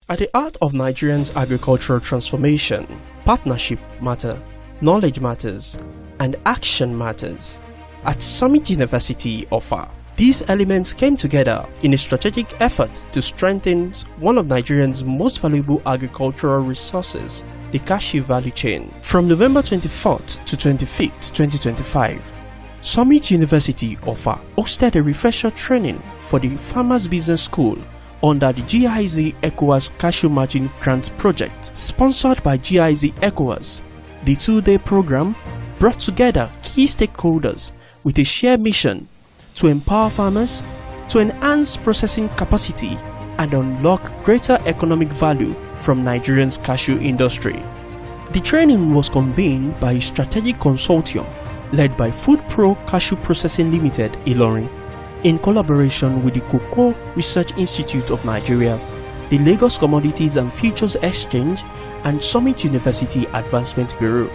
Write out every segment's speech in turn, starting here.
At the heart of Nigerians' agricultural transformation, partnership matter, knowledge matters, and action matters. At Summit University, Offa, these elements came together in a strategic effort to strengthen one of Nigerians' most valuable agricultural resources, the cashew value chain. From November 24th to 25th, 2025, Summit University, Offa, hosted a refresher training for the Farmers Business School under the GIZ-ECOWAS Cashew Margin Grant Project, sponsored by GIZ-ECOWAS. The two-day program brought together key stakeholders with a shared mission to empower farmers, to enhance processing capacity, and unlock greater economic value from Nigeria's cashew industry. The training was convened by a strategic consortium led by Foodpro Cashew Processing Limited, Ilorin, in collaboration with the Cocoa Research Institute of Nigeria, the Lagos Commodities and Futures Exchange, and Summit University Advancement Bureau.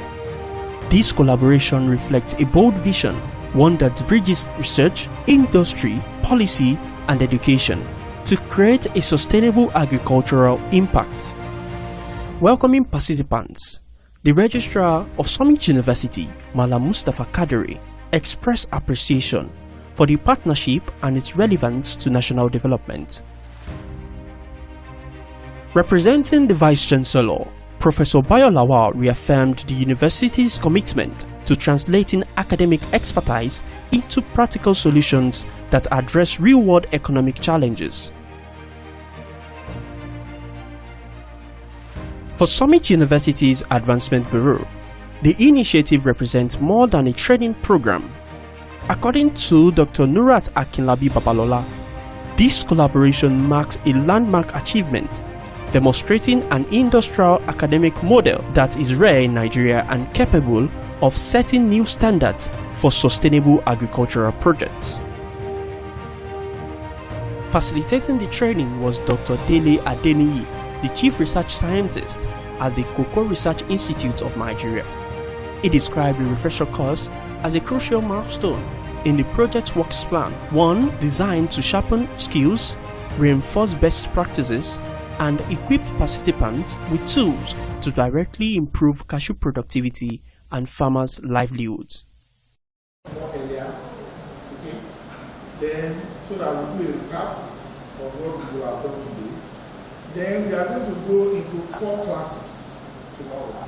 This collaboration reflects a bold vision, one that bridges research, industry, policy, and education to create a sustainable agricultural impact. Welcoming participants, the Registrar of Summit University, Malam Mustafa Kadiri, expressed appreciation for the partnership and its relevance to national development. Representing the Vice-Chancellor, Professor Bayo Lawal reaffirmed the university's commitment to translating academic expertise into practical solutions that address real-world economic challenges. For Summit University's Advancement Bureau, the initiative represents more than a training program. According to Dr. Nurat Akinlabi Babalola, this collaboration marks a landmark achievement, demonstrating an industrial academic model that is rare in Nigeria and capable of setting new standards for sustainable agricultural projects. Facilitating the training was Dr. Dele Adeniyi, the Chief Research Scientist at the Cocoa Research Institute of Nigeria. He described the refresher course as a crucial milestone in the project's works plan, one designed to sharpen skills, reinforce best practices, and equip participants with tools to directly improve cashew productivity and farmers' livelihoods. Earlier, okay? Then, so that we do a recap of what we have done today. Then we are going to go into 4 classes tomorrow,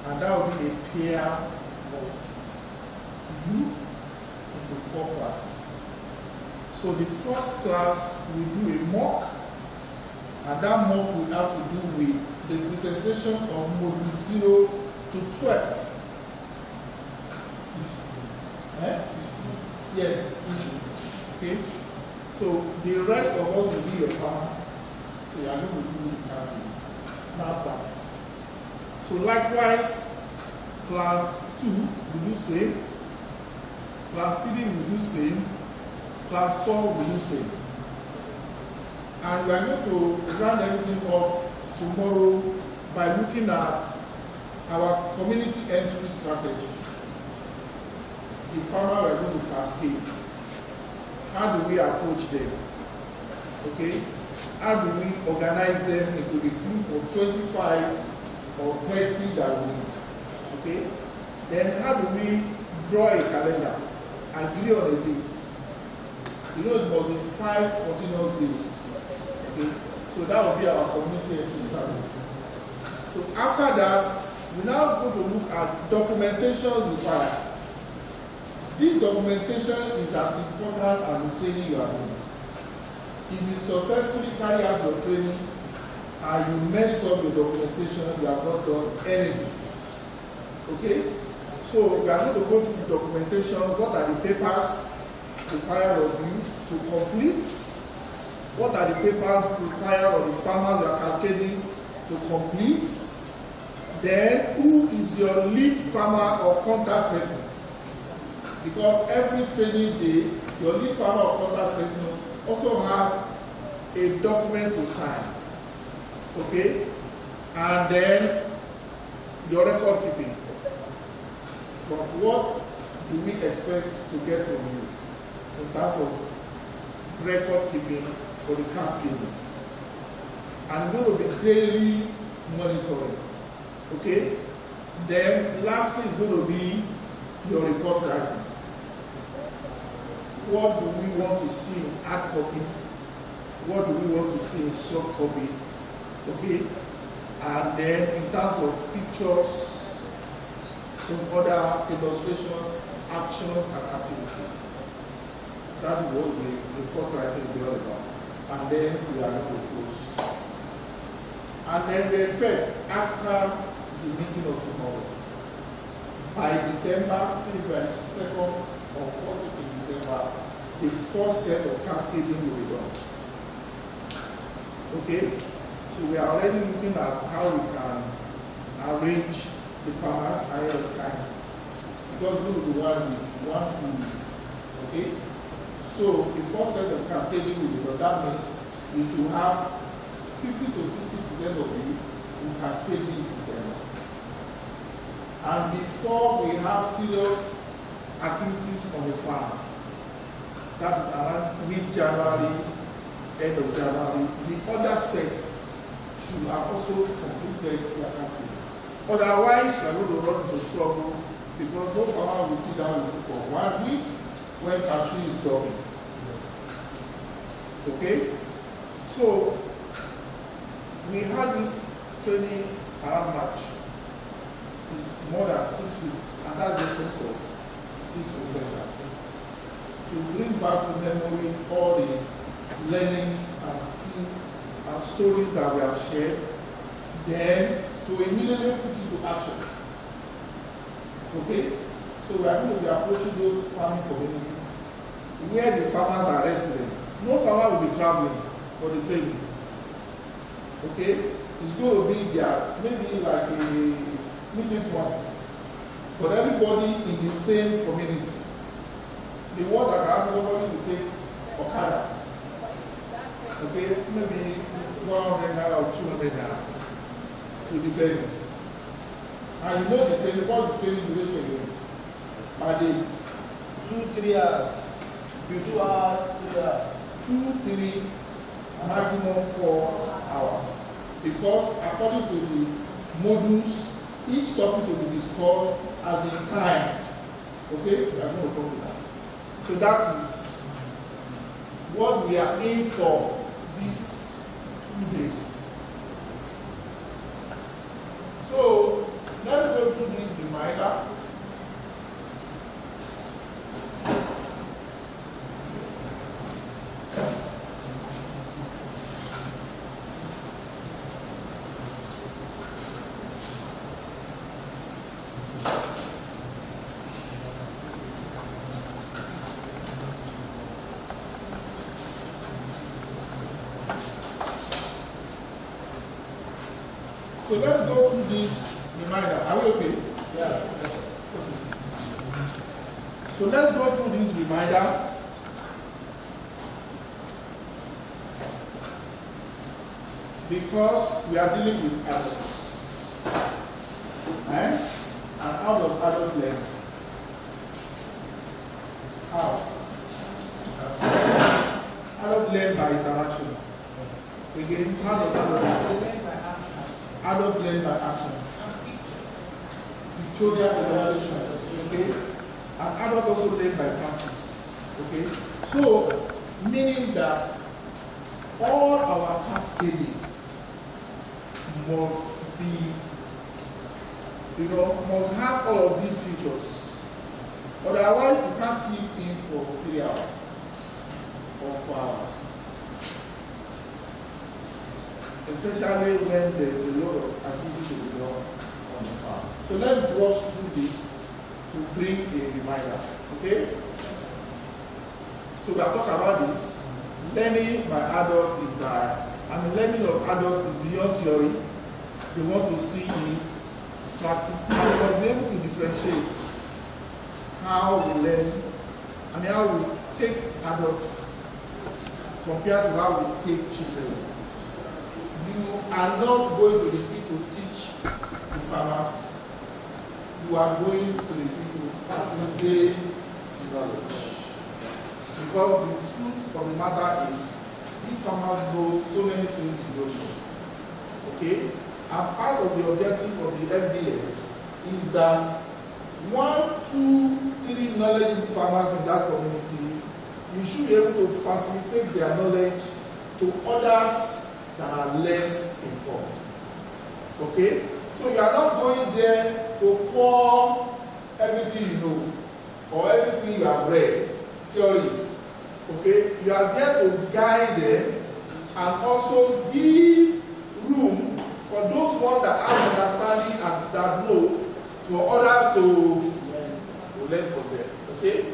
and that will be a pair of you into 4 classes. So the first class we do a mock, and that mock will have to do with the presentation of module 0 to 12. Yes. Okay. So the rest of us will be your farmer. So you are going to do the casting. Now practice. So likewise, class 2 will do same. Class 3 will do same. Class 4 will do same. And we are going to round everything up tomorrow by looking at our community entry strategy. The farmer we are going to cascade. How do we approach them? Okay? How do we organize them into a group of 25 or 30 that we need? Okay? Then how do we draw a calendar, agree on a date? You know it must be 5 continuous days. Okay? So that will be our community entry strategy. So after that, we now go to look at documentation required. This documentation is as important as the training you are doing. If you successfully carry out your training and you mess up your documentation, you have not done anything. Okay? So we are going to go through the documentation. What are the papers required of you to complete? What are the papers required of the farmers you are cascading to complete? Then, who is your lead farmer or contact person? Because every training day, your lead farmer or contact person also have a document to sign. Okay? And then your record keeping. From what do we expect to get from you in terms of record keeping for the cascading? and it's going to be daily monitoring. Okay? Then lastly is going to be your report writing. What do we want to see in hard copy? What do we want to see in soft copy? Okay? And then in terms of pictures, some other illustrations, actions, and activities. That is what the report writing will be all about. And then we are going to close. And then we expect after the meeting of tomorrow, by December, maybe by 2nd or 4th of December, the first set of cascading will be done. Okay? So we are already looking at how we can arrange the farmers ahead of time. Because we will be one food. Okay? So the first set of cascading will be done. That means we should have 50 to 60% of you who cascade this December. And before we have serious activities on the farm, that is around mid-January, end of January, the other sets should have also completed their cascade. Otherwise, we are going to run into trouble because no farmer will sit down with you for 1 week when cashew is done. Okay? So, we had this training around March. It's more than 6 weeks, and that's the essence of this refresher. To bring back to memory all the learnings and skills and stories that we have shared, then to immediately put into action. Okay? So we are going to be approaching those farming communities where the farmers are resident. No farmer will be traveling for the training. Okay? It's going to be there, maybe like a meeting point. But everybody in the same community. The word that everybody will take Okada. Okay? Maybe 100 naira or 200 naira to the venue. And you know the training, what's the training duration again? Are they 2-3 hours? 2 hours, 3 hours. 2-3, maximum 4 hours. Because according to the modules, each topic will be discussed as the time. Okay? We are going to come to that. So that is what we are aiming for these 2 days. So let's go through this reminder. So let's go through this reminder. Are we okay? Yes. So let's go through this reminder. Because we are dealing with adults. And out of adult learning. How? Adult learn by interaction. Again, how does adult learn? Adult learn by action. Pictorial illustration. Okay? And adult also learn by practice. Okay? So, meaning that all our cascading must be, must have all of these features. Otherwise, you can't keep in for 3 hours or 4 hours. Especially when there's a lot of activity to be done on the farm. So let's brush through this to bring a reminder. Okay? So we are talking about this. Learning by adult is that, learning of adults is beyond theory. They want to see it, practice, and they must be able to differentiate how we learn, how we take adults compared to how we take children. You are not going to the field to teach the farmers. You are going to the field to facilitate knowledge. Because the truth of the matter is, these farmers know so many things in the ocean. Okay? And part of the objective of the FBS is that 1, 2, 3 knowledgeable farmers in that community, you should be able to facilitate their knowledge to others that are less informed. Okay? So you are not going there to pour everything you know or everything you have read, theory. Okay? You are there to guide them and also give room for those ones that have understanding and that know for others to learn from them. Okay?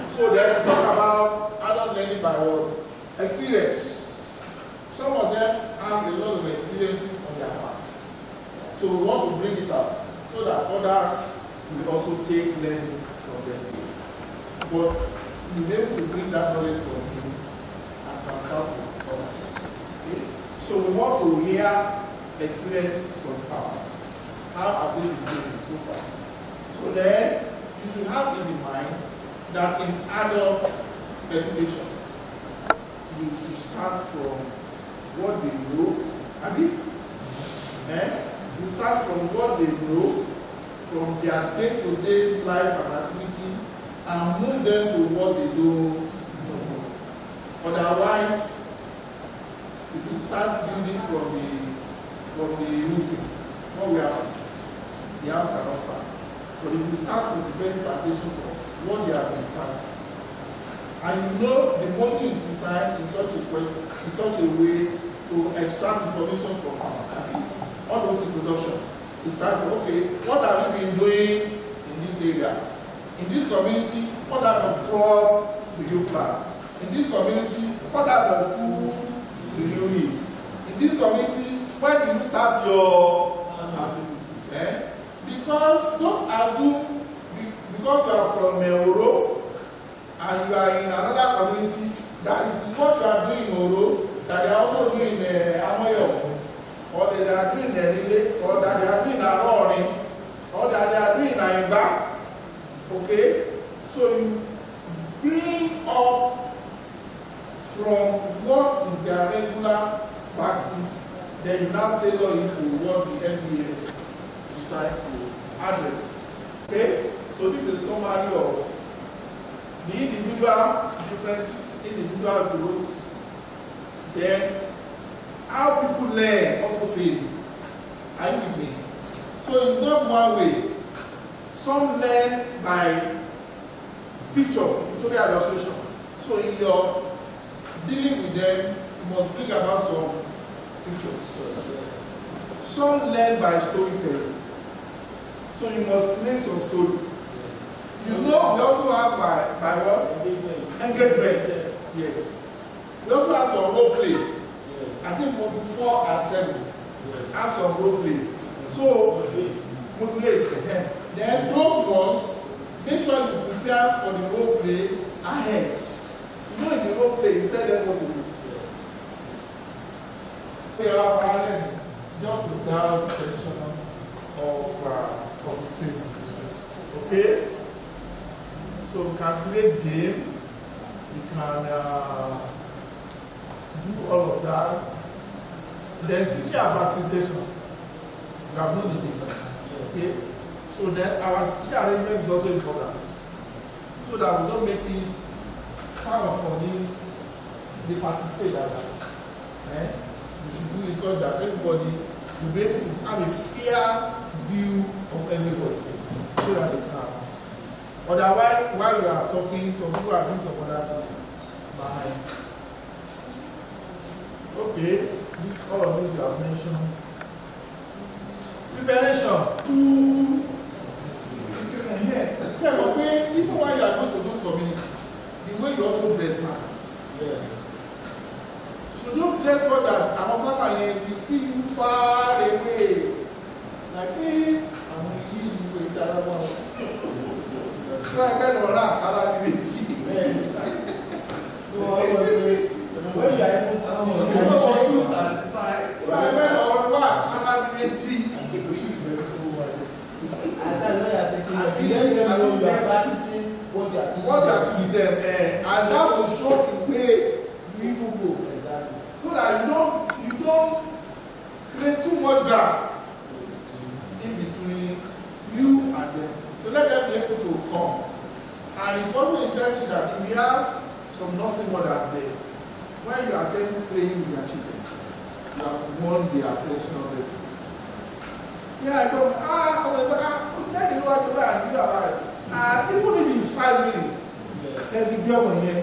So then we talk about adult learning by what? Experience. Some of them have a lot of experiences on their farm. So we want to bring it up so that others will also take learning from them. But you'll be able to bring that knowledge from you and transfer to others. Okay? So we want to hear experience from farmers. How have they been doing so far? So then you should have it in mind that in adult education, you should start from what they know. You start from what they know, from their day-to-day life and activity, and move them to what they don't know. Otherwise, if you start building from the roofing, what will happen? The house cannot start. But if you start from the very foundation from what they have been passed, and you know the model is designed in such a way to extract information from all those introductions. You start with, okay, what have you been doing in this area? In this community, what type of crop do you plant? In this community, what type of food do you eat? In this community, when do you start your activity? Because don't assume, because you are from Oro and you are in another community, that it is what you are doing in Oro that they are also doing in Amoyo, or that they are doing in Nile, or that they are doing in Arori, or that they are doing in Aimba. Okay? So you bring up from what is their regular practice, then you now tailor it to what the FBS is trying to address. Okay? So this is a summary of the individual differences, individual growth, then how people learn also fail. Are you with me? So it's not one way. Some learn by picture, pictorial illustration. So in your dealing with them, you must bring about some pictures. Some learn by storytelling. So you must create some story. You know, we also have by what? Engagement. Yes. We also have some role play. Yes. I think module 4 and 7 have some role play. So, modulate. Then those ones, make sure you prepare for the role play ahead. You know, in the role play, you tell them what to do. Yes. We are parallel just without traditional of the training officers. Okay? So we can create game, we can do all of that. Then teaching and facilitation, we have known the difference. Okay? So then our teaching arrangement is also important. So that we don't make it kind of funny, they participate like that. We should do it so that everybody will be able to have a fair view of everybody. So that they can. Otherwise, while we are talking, some people are doing some other things behind. Okay, all of this you have mentioned. Preparation to okay, even while you are going to those communities, the way you also dress matters. Yeah. So don't dress so that an offer will see you far away. Like, hey, I'm going to give you each other one. So I kind of laugh, I like it. What you are teaching them, and that will show the way you will go. Exactly. So that you don't create too much gap in between you and them. So let them be able to come. And it's also interesting that if we have some nursing mothers there, when you attend playing with your children, you have won the attention of them. Yeah, I go, tell you what to do and do about it. And even if it's 5 minutes, every girl here,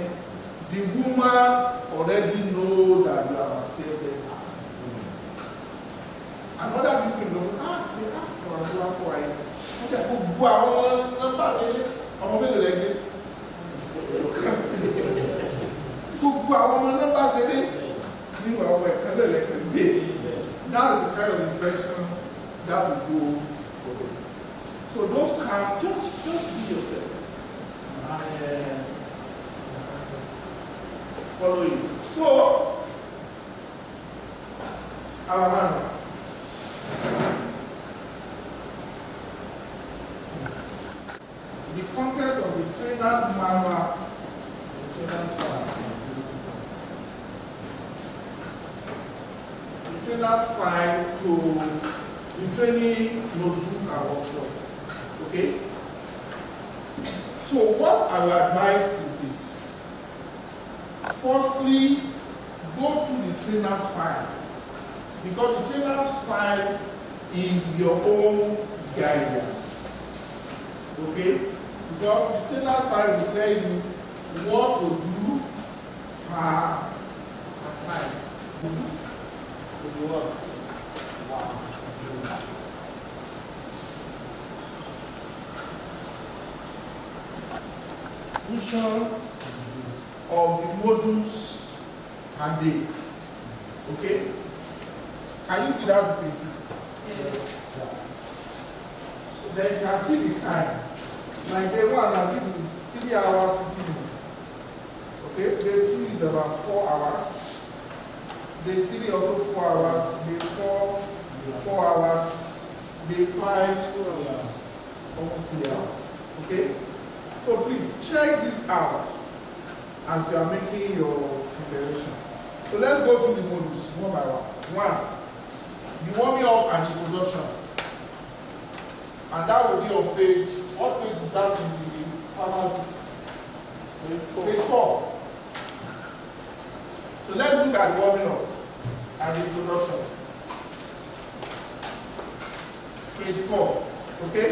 the woman already know that you have saved them. And other people go, that's the kind of impression that will go for them. So those can just be yourself and follow you. So our manual. The content of the trainer's manual. The trainer's file to the training notebook and workshop. Okay? So what I will advise is this. Firstly, go through the trainer's file. Because the trainer's file is your own guidance. Okay? Because the trainer's file will tell you what to do per time. Distribution of the modules per day. Okay? Can you see that pieces? Yes. So then you can see the time. Like day 1, now this is 3 hours, 50 minutes. Okay? Day 2 is about 4 hours. Day 3 also 4 hours. Day 4, 4 hours. Day 5, 2 hours. Almost 3 hours. Okay? So please check this out as you are making your preparation. So let's go through the modules one by one. 1, the warming up and introduction. And that will be on page, what page is that in the farmer? Page 4. So let's look at the warming up and the introduction. Page 4. Okay?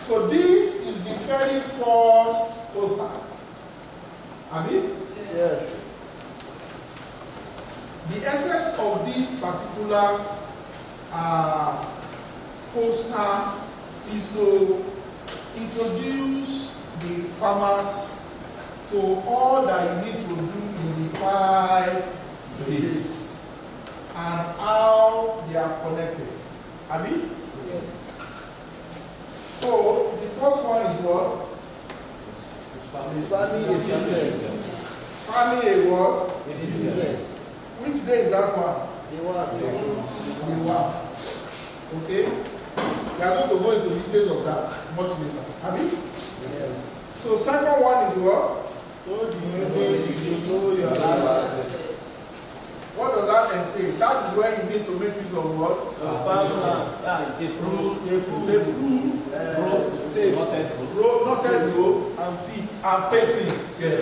So this is the very first poster. Have you? Yes. The essence of this particular poster is to introduce the farmers to all that you need to do in the 5 days and how they are connected. Have you? Yes. So the first one is what? Farming a business. Farming a what? A business. Which day is that one? The one. The one. Okay? We are going to go into details of that much later. Have you? Yes. So second one is what? So you know your assets. What does that entail? That is where you need to make use of what? Knotted row And feet. and pacing. Yes.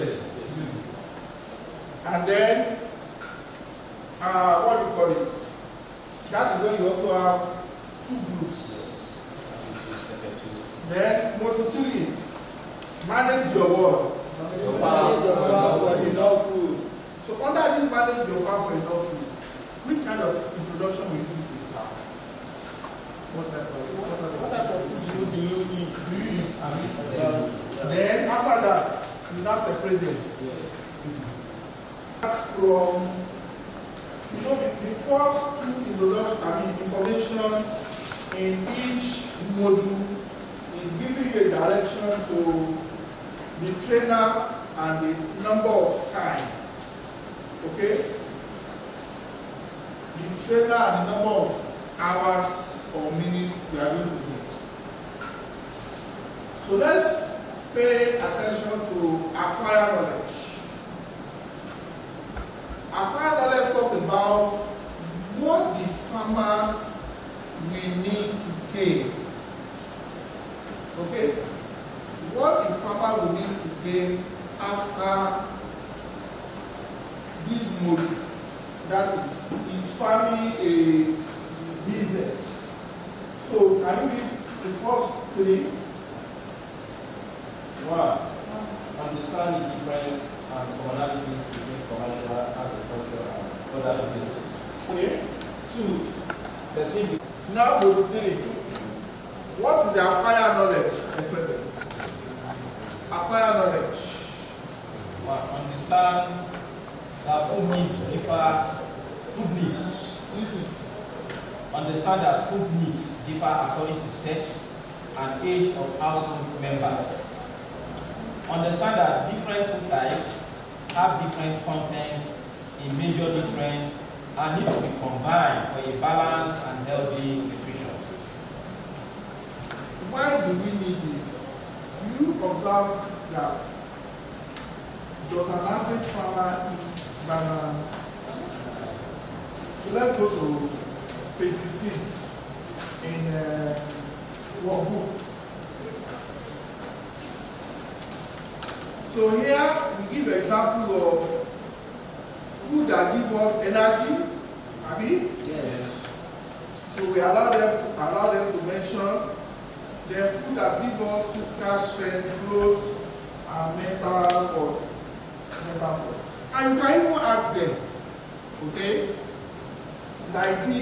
And then what do you call it? That is where you also have 2 groups. Then module 3, manage your work. Manage your farm for enough food. So under this manage your farm for enough food, which kind of introduction will you use with farm? What type of food do you need? Then after that, you now separate them. From the first 2 information in each module is giving you a direction to the trainer and the number of time. Okay? The trainer and the number of hours or minutes we are going to need. So let's pay attention to acquire knowledge. Acquire knowledge talks about model. That is farming a business. So can you read the first three? One, understand the difference and commonalities between commercial, agriculture, and other businesses. Okay. Two, perceive. Now model 3. What is the acquired knowledge expected? Acquired knowledge. One, understand that food needs differ. Food needs. Listen. Understand that food needs differ according to sex and age of household members. Understand that different food types have different content in major nutrients and need to be combined for a balanced and healthy nutrition. Why do we need this? You observe that does an average farmer eat bananas? So let's go to page 15 in one book. So here we give example of food that give us energy. Abi? Yes. So we allow them to mention the food that give us physical strength, growth, and mental health. And you can even ask them, okay, like the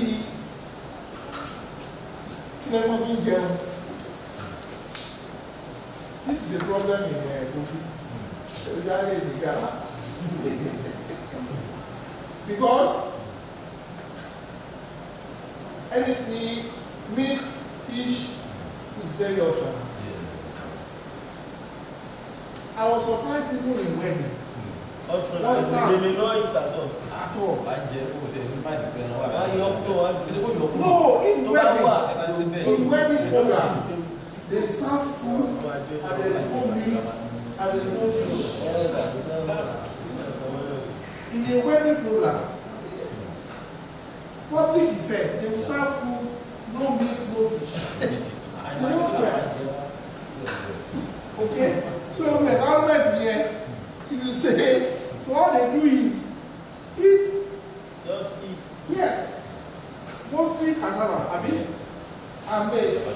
this is the problem in Kofi. Because anything, meat, fish, is very optional. I was surprised even in wedding. Optional. They may not eat at all. At all. No, in wedding program, they serve food and there is no meat and there is no fish. In a wedding program, public effect, they will serve food, no meat, no fish. They don't care. Okay? So the government here, if you say, so all they do is eat. just eat. Yes. Mostly cassava, I mean, and maize.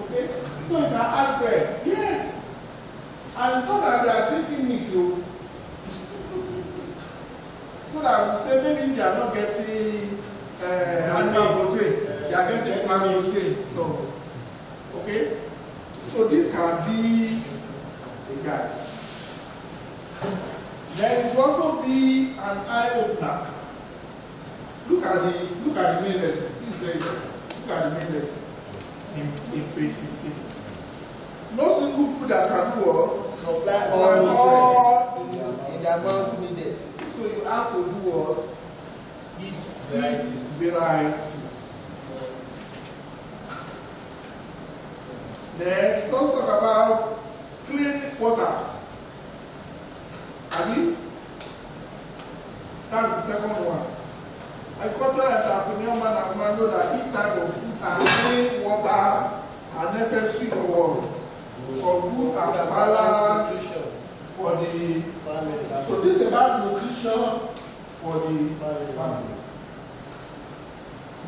Okay? So it's an answer. Yes. And it's not that they are drinking milk, though. So that we say maybe they are not getting animal protein, they are getting plant protein. No. Okay? So this can be a guide. Then it will also be an eye opener. Look at the main lesson. Please look at the main lesson in page 15. No single food that can do all Supply all in the amount needed. so you have to do what? Eat varieties. Then it also talk about clean water. Abi? That's the second one. Agricultural entrepreneur man and woman know that each type of food and clean water are necessary for good and balance for the Family. so this is about nutrition for the family.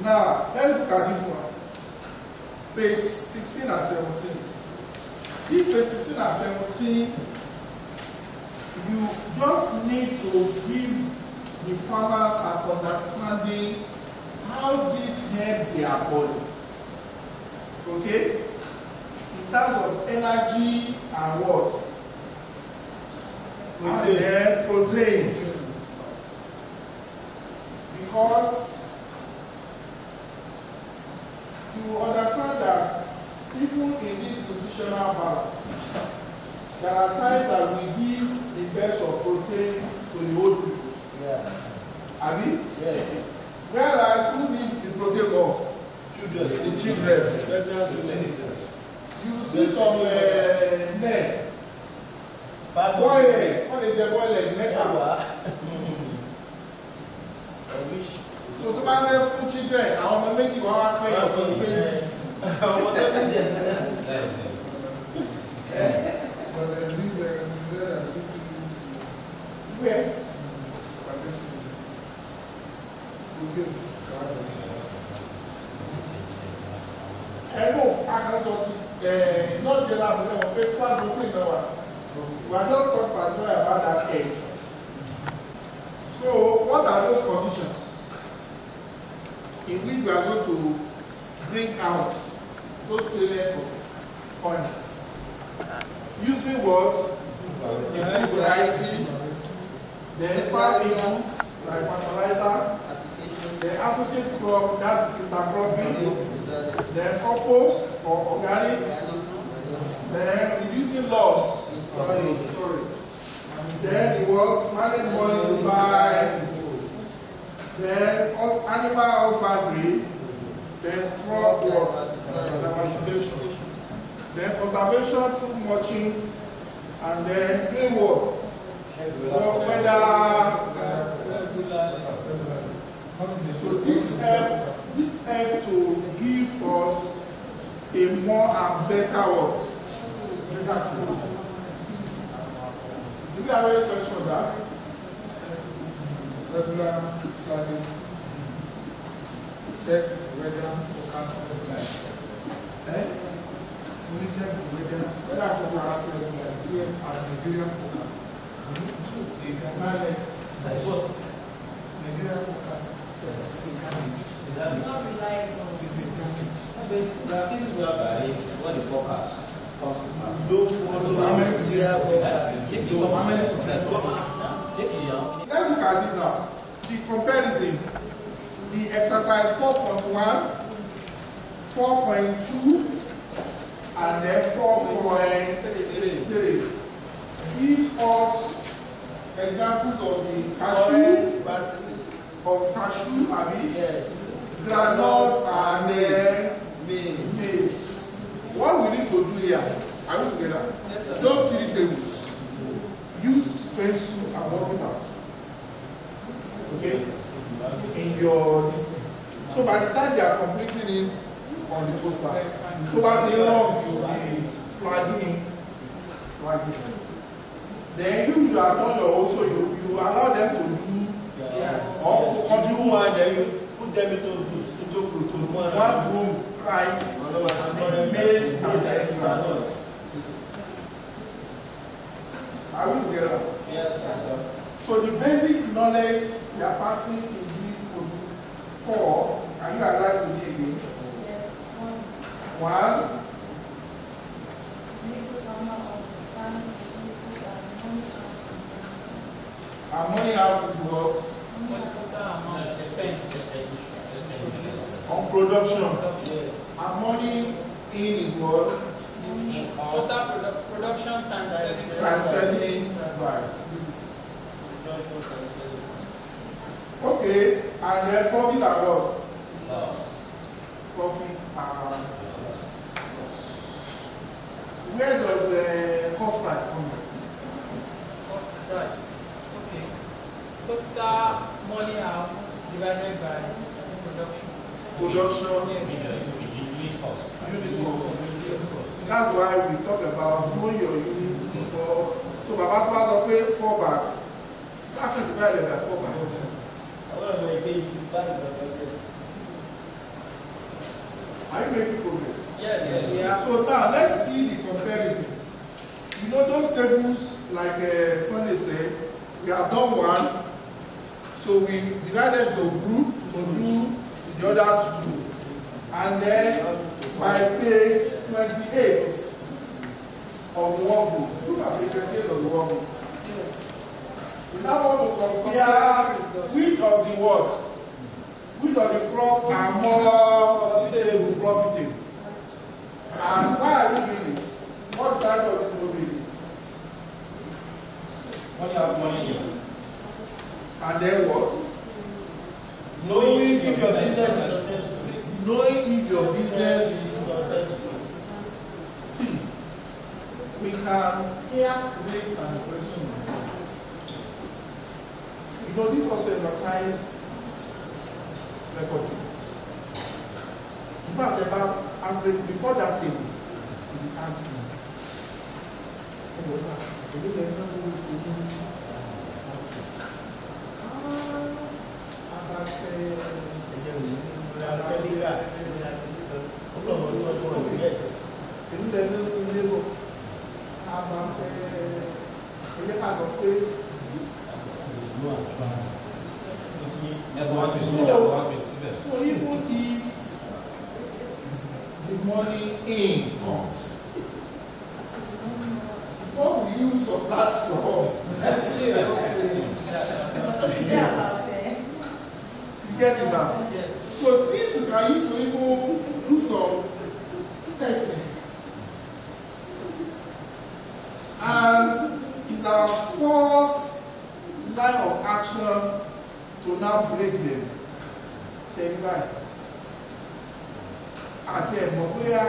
Now let's look at this one. Page 16 and 17. If page 16 and 17, you just need to give the farmer an understanding how this help their body. Okay? In terms of energy and what? Protein. And protein. Because you understand that even in this nutritional balance, there are times that we give the best of protein to the old people. Yeah. Abi? Yes. Whereas who needs the protein of? Children. The children. Pregnant women. You see some men, boy eggs, what is the boy egg? Metal. I wish. So to my full children, I want to make you our kind of babies. But this Where? No, I can talk not general, but we are just talking about that egg. So, what are those conditions in which we are going to bring out those salient points? Using what? Varieties, then farm inputs like fertilizer, then associate crop, that is intercropping, then compost or organic, then reducing loss, storage. Then the work, manage money by, then animal husbandry, then crop work, diversification, then conservation through mulching, and then green work, weather. So this help to give us a more and better what? Better food. Do you have any question on that? Regular climate check weather forecast on the line. Weather forecast and Nigerian forecast. That's what Nigerian forecast is a damage. Not reliable. It's a damage. This is whereby what the forecast comes to. Don't follow how many Nigerian forecast. How many percent? Let's look at it now. The comparison. The exercise 4.1, 4.2, and then 4.3 gives us examples of the cashew practices. Of cashew, Yes. granite, and then maize. What we need to do here, are we together? Those 3 tables. Use pencil and work it out. Okay? In your listing. So by the time they are completing it on the poster, so by the long you will be flagging. Then you are done your also you allow them to do or to contribute And then you put them into groups. to one group price, maize and granite. Are we together? Yes, sir. So the basic knowledge they are passing in these 4, and you are right to me again. Yes. 1. Make the farmer understand the input Our and money out. money out is what? On production. Our money in is what? Total production times Selling price. Okay, and then profit and what? Profit and loss. Where does the cost price come from? cost price. Okay. Total money out divided by production. Production. Unit cost. Unit cost. That's why we talk about knowing your unit before. So Baba Tuba pay 4 bag. That can divide by 4 bag. Are you making progress? Yes. So now let's see the comparison. You know those tables, like Sunday said, we have done one. So we divided the group to do the other 2. And then by page 28 of the workbook, look at page 28 of the workbook. We now want to compare which of the words, which of the crops are more profitable. And why are we doing this? What type of this movie? What you have money in? And then what? Knowing if your business is successful. Knowing if your business is see, we can here create an operation. You know, this also emphasizes recording. In fact, about average before that table, it becomes So even if the money in comes, what will you subtract from? You get it now? Yes. So this we can use to even do some testing. And it's our first line of action to now break them. Take back. Àti ẹ̀mọ̀ bóyá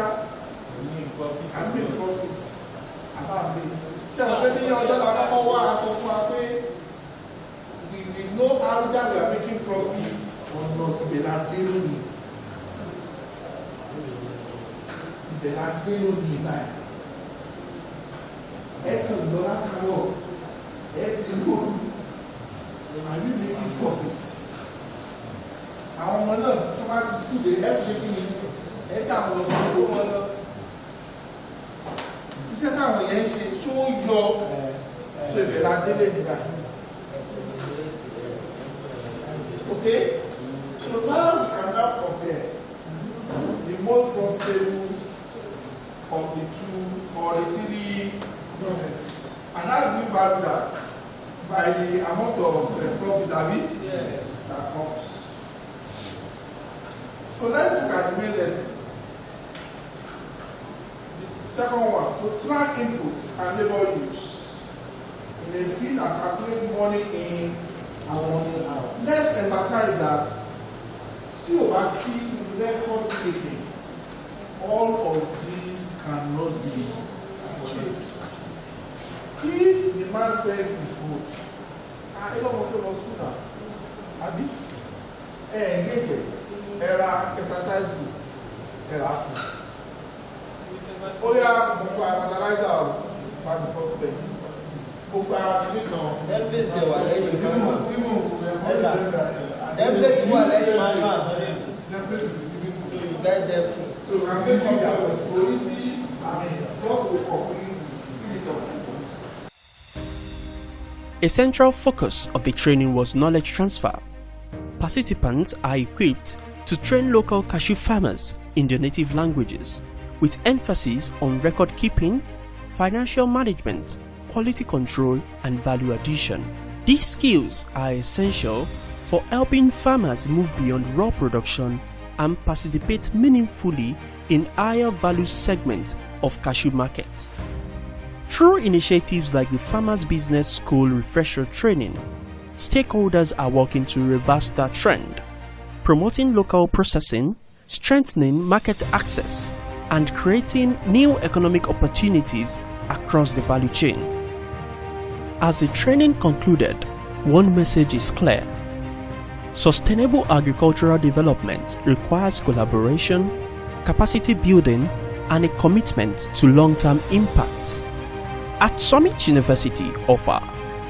I make profit. Àbá mi. Ṣé o fẹ́ ní ọjọ́ ta kọ́kọ́ wá aṣọ fún wa pé we know how that we are making profit or not. Ìbẹ̀lẹ̀ adé lónìí. Ìbẹ̀lẹ̀ adé lónìí báyìí. Ẹ kàn lọ látàárọ̀. Ẹ ti lóru. Are you making profit? Àwọn ọmọ náà tó bá ti sùn lé ẹ ṣe kí ni ẹ dà wọ́n sọ owó wọn lọ. Iṣẹ́ táwọn yẹn ń ṣe tó yọ so ìbẹ̀rẹ̀ adélé nígbà. Okay? So now we can now compare the most profitable of the two or the three businesses. And how do we value that? By the amount of profit that comes. So let's look at the main lesson. The second one, to track inputs and labor use in a field and calculate money in and money out. Let's emphasize that COAC record keeping, all of these cannot be achieved. If the man said is good, I don't want to go to school now. Abi? Engage. Era exercise book. Era food. Oh yeah, gbogbo fertilizer o. Bag the first pay. Gbogbo akini kan. Template ti wà lẹ́yìn Even template wà lẹ́yìn template is given to you get them through. so I'm going to see that policy as just to complete it up. A central focus of the training was knowledge transfer. Participants are equipped to train local cashew farmers in their native languages, with emphasis on record keeping, financial management, quality control, and value addition. These skills are essential for helping farmers move beyond raw production and participate meaningfully in higher value segments of cashew markets. Through initiatives like the Farmers Business School Refresher Training, stakeholders are working to reverse that trend, promoting local processing, strengthening market access, and creating new economic opportunities across the value chain. As the training concluded, one message is clear. Sustainable agricultural development requires collaboration, capacity building, and a commitment to long-term impact. At Summit University, Offa,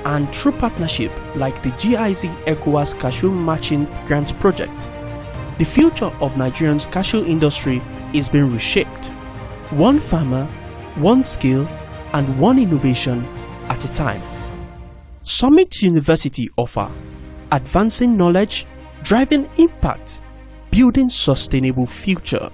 and through partnership like the GIZ-ECOWAS Cashew Matching Grant Project, the future of Nigeria's cashew industry is being reshaped. One farmer, one skill, and one innovation at a time. Summit University Offa, advancing knowledge, driving impact, building sustainable future.